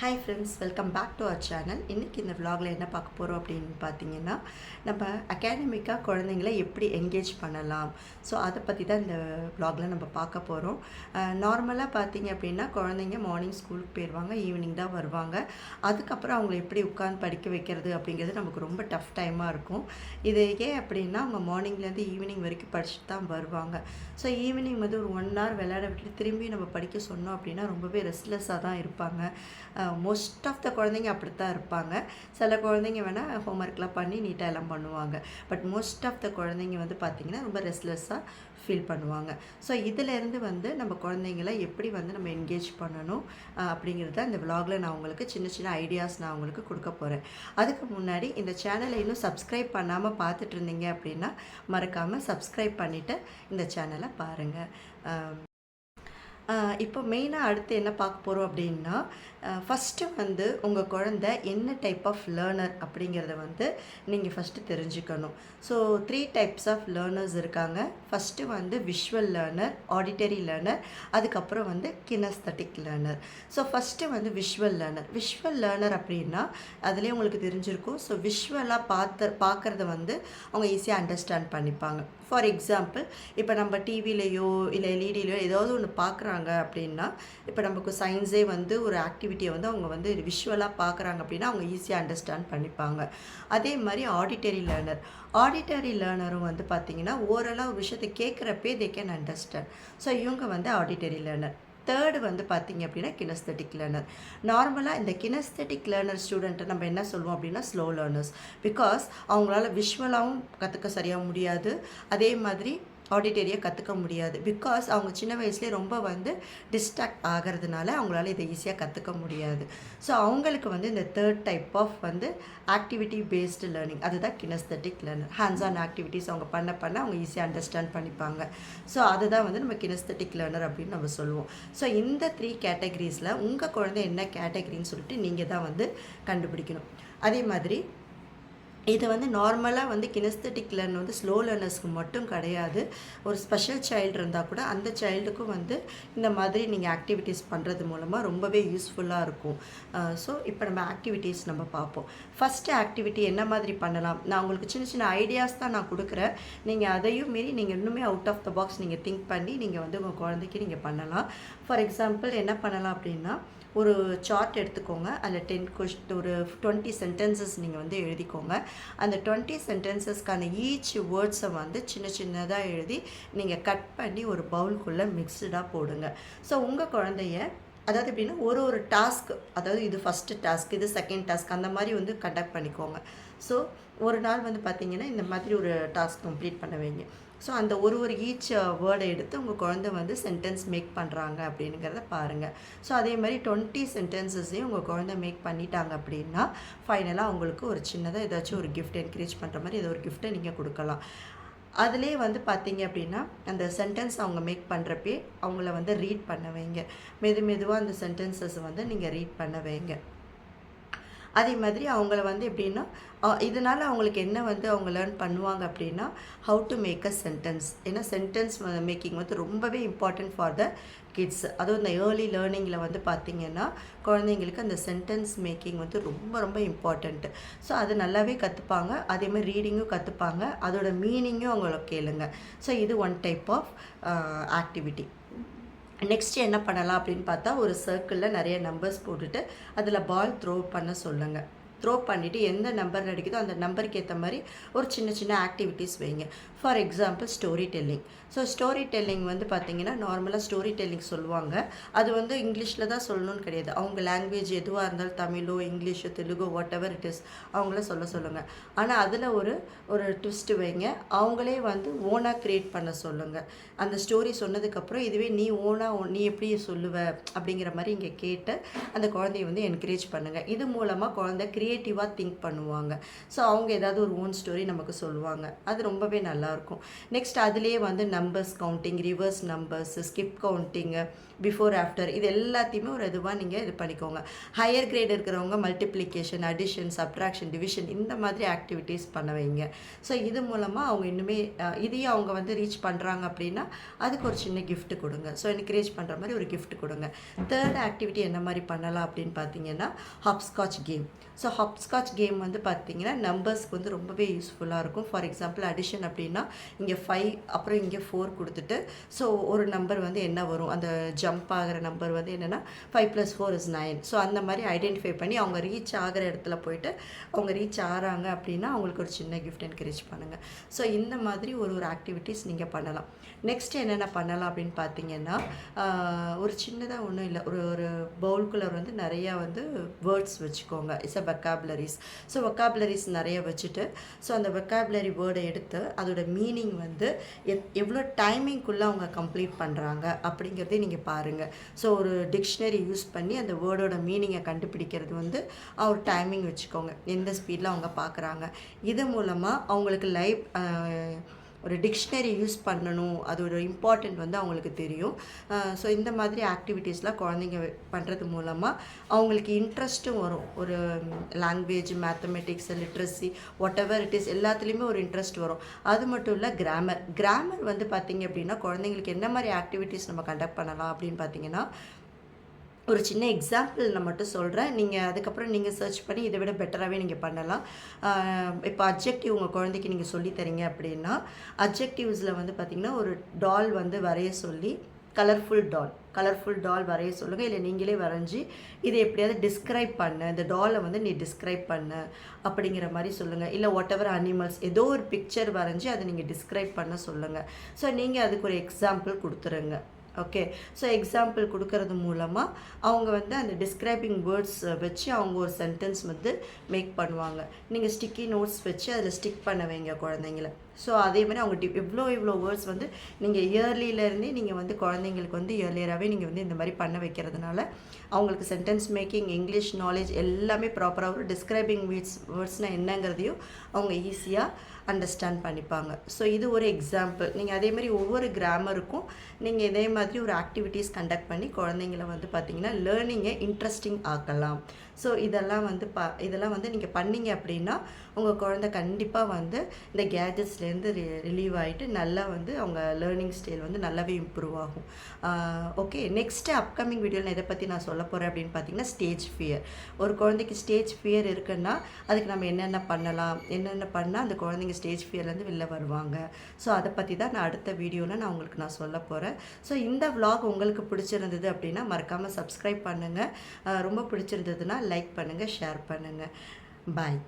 Hi friends, welcome back to our channel. இன்றைக்கி இந்த விலாகில் என்ன பார்க்க போகிறோம் அப்படின்னு பார்த்தீங்கன்னா, நம்ம அகாடமிக்காக குழந்தைங்கள எப்படி என்கேஜ் பண்ணலாம். ஸோ அதை பற்றி தான் இந்த விலாகில் நம்ம பார்க்க போகிறோம். நார்மலாக பார்த்தீங்க அப்படின்னா குழந்தைங்க மார்னிங் ஸ்கூலுக்கு போயிடுவாங்க, ஈவினிங் தான் வருவாங்க. அதுக்கப்புறம் அவங்கள எப்படி உட்காந்து படிக்க வைக்கிறது அப்படிங்கிறது நமக்கு ரொம்ப டஃப் டைமாக இருக்கும். இது ஏன் அப்படின்னா, அவங்க மார்னிங்லேருந்து ஈவினிங் வரைக்கும் படிச்சுட்டு தான் வருவாங்க. ஸோ ஈவினிங் வந்து ஒரு 1 hour விளையாட விட்டுட்டு திரும்பி நம்ம படிக்க சொன்னோம் அப்படின்னா ரொம்பவே ரெஸ்ட்லெஸ்ஸாக தான் இருப்பாங்க. மோஸ்ட் ஆஃப் த குழந்தைங்க அப்படித்தான் இருப்பாங்க. சில குழந்தைங்க வேணால் ஹோம்ஒர்க்லாம் பண்ணி நீட்டாக எல்லாம் பண்ணுவாங்க. பட் மோஸ்ட் ஆஃப் த குழந்தைங்க வந்து பார்த்திங்கன்னா ரொம்ப ரெஸ்ட்லெஸ்ஸாக ஃபீல் பண்ணுவாங்க. ஸோ இதிலேருந்து வந்து நம்ம குழந்தைங்கள எப்படி வந்து நம்ம என்கேஜ் பண்ணணும் அப்படிங்கிறத இந்த விலாகில் நான் உங்களுக்கு சின்ன சின்ன ஐடியாஸ் நான் உங்களுக்கு கொடுக்க போகிறேன். அதுக்கு முன்னாடி இந்த சேனலை இன்னும் சப்ஸ்கிரைப் பண்ணாமல் பார்த்துட்டு இருந்தீங்க அப்படின்னா மறக்காமல் சப்ஸ்கிரைப் பண்ணிவிட்டு இந்த சேனலை பாருங்கள். இப்போ மெயினாக அடுத்து என்ன பார்க்க போகிறோம் அப்படின்னா, ஃபஸ்ட்டு வந்து உங்கள் குழந்த என்ன டைப் ஆஃப் லேர்னர் அப்படிங்கிறத வந்து நீங்கள் ஃபஸ்ட்டு தெரிஞ்சுக்கணும். ஸோ 3 டைப்ஸ் ஆஃப் லேர்னர்ஸ் இருக்காங்க. ஃபஸ்ட்டு வந்து விஷுவல் லேர்னர், ஆடிட்டரி லேர்னர், அதுக்கப்புறம் வந்து கினஸ்தட்டிக் லேர்னர். ஸோ ஃபஸ்ட்டு வந்து விஷுவல் லேர்னர் அப்படின்னா அதுலேயே உங்களுக்கு தெரிஞ்சிருக்கும். ஸோ விஷுவலாக பார்க்குறத வந்து அவங்க ஈஸியாக அண்டர்ஸ்டாண்ட் பண்ணிப்பாங்க. ஃபார் எக்ஸாம்பிள், இப்போ நம்ம டிவிலேயோ இல்லை எல்இடிலையோ ஏதாவது ஒன்று பார்க்குறாங்க அப்படின்னா, இப்போ நமக்கு சயின்ஸே வந்து ஒரு ஆக்டிவிட்டியை வந்து அவங்க வந்து விஷுவலாக பார்க்குறாங்க அப்படின்னா அவங்க ஈஸியாக அண்டர்ஸ்டாண்ட் பண்ணிப்பாங்க. அதே மாதிரி ஆடிட்டரி லேர்னரும் வந்து பார்த்திங்கன்னா ஓரளவு ஒரு விஷயத்தை கேட்குறப்பே தே கேன் அண்டர்ஸ்டாண்ட். ஸோ இவங்க வந்து ஆடிட்டரி லேர்னர். தேர்டு வந்து பார்த்திங்க அப்படின்னா கினஸ்தட்டிக் லேர்னர். நார்மலாக இந்த கினஸ்தட்டிக் லேர்னர் ஸ்டூடெண்ட்டை நம்ம என்ன சொல்லுவோம் அப்படின்னா ஸ்லோ லேர்னர்ஸ். பிகாஸ் அவங்களால விஷுவலாகவும் கற்றுக்க சரியாக முடியாது, அதே மாதிரி ஆடிட்டரியை கற்றுக்க முடியாது. பிகாஸ் அவங்க சின்ன வயசுலேயே ரொம்ப வந்து டிஸ்ட்ராக்ட் ஆகிறதுனால அவங்களால இதை ஈஸியாக கற்றுக்க முடியாது. ஸோ அவங்களுக்கு வந்து இந்த தேர்ட் டைப் ஆஃப் வந்து ஆக்டிவிட்டி பேஸ்டு லேர்னிங், அதுதான் kinaesthetic learner. Hands on activities அவங்க பண்ண அவங்க ஈஸியாக அண்டர்ஸ்டாண்ட் பண்ணிப்பாங்க. ஸோ அதுதான் வந்து நம்ம கினஸ்தட்டிக் லேர்னர் அப்படின்னு நம்ம சொல்லுவோம். ஸோ இந்த 3 கேட்டகரிஸில் உங்கள் குழந்தை என்ன கேட்டகரின்னு சொல்லிட்டு நீங்கள் தான் வந்து கண்டுபிடிக்கணும். அதே மாதிரி இது வந்து நார்மலாக வந்து கினஸ்தட்டிக் லேர்ன் வந்து ஸ்லோ லேர்னர்ஸ்க்கு மட்டும் கிடையாது. ஒரு ஸ்பெஷல் சைல்டு இருந்தால் கூட அந்த சைல்டுக்கும் வந்து இந்த மாதிரி நீங்கள் ஆக்டிவிட்டீஸ் பண்ணுறது மூலமாக ரொம்பவே யூஸ்ஃபுல்லாக இருக்கும். ஸோ இப்போ நம்ம ஆக்டிவிட்டீஸ் நம்ம பார்ப்போம். ஃபஸ்ட்டு ஆக்டிவிட்டி என்ன மாதிரி பண்ணலாம், நான் உங்களுக்கு சின்ன சின்ன ஐடியாஸ் தான் நான் கொடுக்குறேன். நீங்கள் அதையும் மீறி நீங்கள் இன்னுமே அவுட் ஆஃப் த பாக்ஸ் நீங்கள் திங்க் பண்ணி நீங்கள் வந்து உங்கள் குழந்தைக்கு நீங்கள் பண்ணலாம். ஃபார் எக்ஸாம்பிள் என்ன பண்ணலாம் அப்படின்னா, ஒரு சார்ட் எடுத்துக்கோங்க. அதில் ஒரு 20 சென்டென்சஸ் நீங்கள் வந்து எழுதிக்கோங்க. அந்த 20 சென்டென்சஸ்க்கான ஈச் வேர்ட்ஸை வந்து சின்ன சின்னதாக எழுதி நீங்கள் கட் பண்ணி ஒரு பவுலுக்குள்ளே மிக்ஸ்டாக போடுங்க. ஸோ உங்கள் குழந்தைய அதாவது எப்படின்னா ஒரு டாஸ்க், அதாவது இது ஃபஸ்ட்டு டாஸ்க், இது செகண்ட் டாஸ்க், அந்த மாதிரி வந்து கண்டக்ட் பண்ணிக்கோங்க. ஸோ ஒரு நாள் வந்து பார்த்திங்கன்னா இந்த மாதிரி ஒரு டாஸ்க் கம்ப்ளீட் பண்ண வைங்க. ஸோ அந்த ஒரு ஈச் வேர்டை எடுத்து உங்கள் குழந்தை வந்து சென்டென்ஸ் மேக் பண்ணுறாங்க அப்படிங்கிறத பாருங்கள். ஸோ அதே மாதிரி 20 சென்டென்சஸையும் உங்கள் குழந்தை மேக் பண்ணிட்டாங்க அப்படின்னா ஃபைனலாக அவங்களுக்கு ஒரு சின்னதாக ஏதாச்சும் ஒரு கிஃப்ட் என்கரேஜ் பண்ணுற மாதிரி ஏதோ ஒரு கிஃப்ட்டை நீங்கள் கொடுக்கலாம். அதிலே வந்து பார்த்திங்க அப்படின்னா அந்த சென்டென்ஸ் அவங்க மேக் பண்ணுறப்பே அவங்கள வந்து ரீட் பண்ண வைங்க. மெதுவாக அந்த சென்டென்சஸ் வந்து நீங்கள் ரீட் பண்ண வைங்க. அதே மாதிரி அவங்கள வந்து எப்படின்னா இதனால் அவங்களுக்கு என்ன வந்து அவங்க லேர்ன் பண்ணுவாங்க அப்படின்னா how to make a sentence. ஏன்னா சென்டென்ஸ் மேக்கிங் வந்து ரொம்பவே இம்பார்ட்டன்ட் ஃபார் த கிட்ஸ். அதுவும் இந்த ஏர்லி லேர்னிங்கில் வந்து பார்த்திங்கன்னா குழந்தைங்களுக்கு அந்த சென்டென்ஸ் மேக்கிங் வந்து ரொம்ப ரொம்ப இம்பார்ட்டண்ட்டு. ஸோ அது நல்லாவே கற்றுப்பாங்க. அதே மாதிரி ரீடிங்கும் கற்றுப்பாங்க, அதோட மீனிங்கும் அவங்கள கேளுங்க. ஸோ இது one type of activity. Next என்ன பண்ணலாம் அப்படின்னு பார்த்தா, ஒரு சர்க்கிளில் நிறைய நம்பர்ஸ் போட்டுட்டு அதில் பால் த்ரோ பண்ண சொல்லுங்கள். த்ரோ பண்ணிவிட்டு எந்த நம்பர் அடிக்குதோ அந்த நம்பருக்கு ஏற்ற மாதிரி ஒரு சின்ன சின்ன ஆக்டிவிட்டீஸ் வைங்க. For example story telling. So story telling வந்து பார்த்திங்கன்னா நார்மலாக ஸ்டோரி டெல்லிங் சொல்லுவாங்க. அது வந்து இங்கிலீஷில் தான் சொல்லணும்னு கிடையாது. அவங்க லாங்குவேஜ் எதுவாக இருந்தாலும் தமிழோ இங்கிலீஷோ தெலுங்கோ வாட் எவர் இட் இஸ் அவங்கள சொல்லுங்கள். ஆனால் அதில் ஒரு ட்விஸ்ட்டு வைங்க. அவங்களே வந்து ஓனாக க்ரியேட் பண்ண சொல்லுங்கள். அந்த ஸ்டோரி சொன்னதுக்கப்புறம் இதுவே நீ எப்படி சொல்லுவ அப்படிங்கிற மாதிரி இங்கே கேட்டு அந்த குழந்தைய வந்து என்கரேஜ் பண்ணுங்கள். இது மூலமாக குழந்தை க்ரியேட்டிவாக திங்க் பண்ணுவாங்க. ஸோ அவங்க ஏதாவது ஒரு ஓன் ஸ்டோரி நமக்கு சொல்லுவாங்க. அது ரொம்பவே நல்லாயிருக்கும். நெக்ஸ்ட் அதிலேயே வந்து numbers counting, reverse numbers, skip counting, before after இது எல்லாத்தையுமே ஒரு இதுவாக நீங்கள் இது பண்ணிக்கோங்க. ஹையர் கிரேட் இருக்கிறவங்க மல்டிப்ளிகேஷன், அடிஷன், சப்ட்ராக்ஷன், டிவிஷன் இந்த மாதிரி ஆக்டிவிட்டீஸ் பண்ண வைங்க. ஸோ இது மூலமாக அவங்க இன்னுமே இதையும் அவங்க வந்து ரீச் பண்ணுறாங்க அப்படின்னா அதுக்கு ஒரு சின்ன கிஃப்ட் கொடுங்க. ஸோ என்கரேஜ் பண்ணுற மாதிரி ஒரு கிஃப்ட் கொடுங்க. தேர்ட் ஆக்டிவிட்டி என்ன மாதிரி பண்ணலாம் அப்படின்னு பார்த்தீங்கன்னா hopscotch game. So hopscotch game வந்து பார்த்தீங்கன்னா நம்பர்ஸ்க்கு வந்து ரொம்பவே யூஸ்ஃபுல்லாக இருக்கும். ஃபார் எக்ஸாம்பிள் அடிஷன் அப்படின்னா இங்கே 5 அப்புறம் இங்கே 4 கொடுத்துட்டு ஸோ ஒரு நம்பர் வந்து என்ன வரும், அந்த ஜம்ப் ஆகிற நம்பர் வந்து என்னென்னா 5 + 4 = 9. ஸோ அந்த மாதிரி ஐடென்டிஃபை பண்ணி அவங்க ரீச் ஆகிற இடத்துல போயிட்டு அவங்க ரீச் ஆகிறாங்க அப்படின்னா அவங்களுக்கு ஒரு சின்ன கிஃப்ட் என்கரேஜ் பண்ணுங்கள். ஸோ இந்த மாதிரி ஒரு ஆக்டிவிட்டீஸ் நீங்கள் பண்ணலாம். நெக்ஸ்ட் என்னென்ன பண்ணலாம் அப்படின்னு பார்த்தீங்கன்னா ஒரு சின்னதாக ஒன்றும் இல்லை, ஒரு பவுல்குள்ளே வந்து நிறையா வந்து வேர்ட்ஸ் வச்சுக்கோங்க. It's a vocabularies. So vocabularies நிறைய வச்சுட்டு ஸோ அந்த வெக்காபுலரி வேர்டை எடுத்து அதோட மீனிங் வந்து எவ்வளோ டைமிங்குள்ளே அவங்க கம்ப்ளீட் பண்ணுறாங்க அப்படிங்கிறதே நீங்கள் பாருங்கள். ஸோ ஒரு டிக்ஷனரி யூஸ் பண்ணி அந்த வேர்டோட மீனிங்கை கண்டுபிடிக்கிறது வந்து ஒரு டைமிங் வச்சுக்கோங்க, எந்த ஸ்பீடில் அவங்க பார்க்குறாங்க. இது மூலமாக அவங்களுக்கு ஒரு டிக்ஷனரி யூஸ் பண்ணணும், அதோட இம்பார்ட்டண்ட் வந்து அவங்களுக்கு தெரியும். ஸோ இந்த மாதிரி ஆக்டிவிட்டீஸ்லாம் குழந்தைங்க பண்ணுறது மூலமாக அவங்களுக்கு இன்ட்ரெஸ்ட்டும் வரும். ஒரு language, mathematics, literacy, what ever it is எல்லாத்துலேயுமே ஒரு இன்ட்ரெஸ்ட் வரும். அது மட்டும் இல்லை கிராமர் வந்து பார்த்திங்க அப்படின்னா குழந்தைங்களுக்கு என்ன மாதிரி ஆக்டிவிட்டீஸ் நம்ம கண்டக்ட் பண்ணலாம் அப்படின்னு பார்த்தீங்கன்னா ஒரு சின்ன எக்ஸாம்பிள் நான் மட்டும் சொல்கிறேன். நீங்கள் அதுக்கப்புறம் நீங்கள் சர்ச் பண்ணி இதை விட பெட்டராகவே நீங்கள் பண்ணலாம். இப்போ அட்ஜெக்டிவ் உங்கள் குழந்தைக்கு நீங்கள் சொல்லித்தரீங்க அப்படின்னா அட்ஜெக்டிவ்ஸில் வந்து பார்த்திங்கன்னா ஒரு டால் வந்து வரைய சொல்லி கலர்ஃபுல் டால் வரைய சொல்லுங்கள். இல்லை நீங்களே வரைஞ்சி இதை எப்படியாவது டிஸ்கிரைப் பண்ணு, இந்த டாலை வந்து நீ டிஸ்கிரைப் பண்ணு அப்படிங்கிற மாதிரி சொல்லுங்கள். இல்லை வாட் எவர் அனிமல்ஸ் ஏதோ ஒரு பிக்சர் வரைஞ்சி அதை நீங்கள் டிஸ்கிரைப் பண்ண சொல்லுங்கள். ஸோ நீங்கள் அதுக்கு ஒரு எக்ஸாம்பிள் கொடுத்துருங்க. ஓகே. ஸோ எக்ஸாம்பிள் கொடுக்கறது மூலமாக அவங்க வந்து அந்த டிஸ்கிரைபிங் வேர்ட்ஸ் வச்சு அவங்க ஒரு சென்டென்ஸ் வந்து மேக் பண்ணுவாங்க. நீங்கள் ஸ்டிக்கி நோட்ஸ் வச்சு அதில் ஸ்டிக் பண்ண வைங்க குழந்தைங்கள. ஸோ அதே மாதிரி அவங்க இவ்வளோ வேர்ட்ஸ் வந்து நீங்கள் இயர்லியிலேருந்தே நீங்கள் வந்து குழந்தைங்களுக்கு வந்து இயர்லியராகவே நீங்கள் வந்து இந்த மாதிரி பண்ண வைக்கிறதுனால அவங்களுக்கு சென்டென்ஸ் மேக்கிங், இங்கிலீஷ் நாலேஜ் எல்லாமே ப்ராப்பராக ஒரு டிஸ்கிரைபிங் வேர்ட்ஸ்னால் என்னங்கிறதையும் அவங்க ஈஸியாக அண்டர்ஸ்டாண்ட் பண்ணிப்பாங்க. ஸோ இது ஒரு எக்ஸாம்பிள். நீங்கள் அதே மாதிரி ஒவ்வொரு கிராமருக்கும் நீங்கள் இதே மாதிரி ஒரு ஆக்டிவிட்டீஸ் கண்டக்ட் பண்ணி குழந்தைங்கள வந்து பார்த்திங்கன்னா லேர்னிங்கை இன்ட்ரெஸ்டிங் ஆக்கலாம். ஸோ இதெல்லாம் வந்து நீங்கள் பண்ணீங்க அப்படின்னா உங்கள் குழந்தை கண்டிப்பாக வந்து இந்த கேஜெட்ஸ்லேருந்து ரிலீவ் ஆகிட்டு நல்லா வந்து அவங்க லேர்னிங் ஸ்டைல் வந்து நல்லாவே இம்ப்ரூவ் ஆகும். ஓகே. நெக்ஸ்ட்டு அப்கமிங் வீடியோவில் இதை பற்றி நான் சொல்ல போகிறேன் அப்படின்னு பார்த்தீங்கன்னா ஸ்டேஜ் ஃபியர். ஒரு குழந்தைக்கு ஸ்டேஜ் ஃபியர் இருக்குன்னா அதுக்கு நம்ம என்னென்ன பண்ணால் அந்த குழந்தைங்க ஸ்டேஜ் ஃபியர்லேருந்து வெளில வருவாங்க. ஸோ அதை பற்றி தான் நான் அடுத்த வீடியோவில் உங்களுக்கு நான் சொல்ல போகிறேன். ஸோ இந்த vlog உங்களுக்கு பிடிச்சிருந்தது அப்படின்னா மறக்காமல் சப்ஸ்கிரைப் பண்ணுங்கள். ரொம்ப பிடிச்சிருந்ததுன்னா லைக் பண்ணுங்கள், ஷேர் பண்ணுங்கள். பாய்.